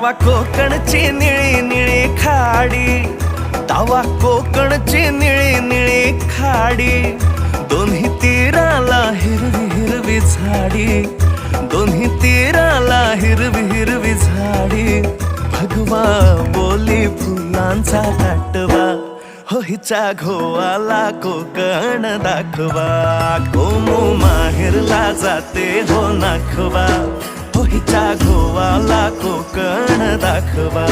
तावा कोकणची निळी निळी खाडी, तावा कोकणची निळी निळी खाडी, दोन्ही तीराला हिरवी हिरवी झाडी, दोन्ही तीराला हिरवी हिरवी झाडी, भगवा बोली फुलांचा दाटवा, हो हिचा घोवाला कोकण दाखवा, गोमू माहेरला जाते हो नाखवा, हो हिचा घोवाला कोकण दाखवा.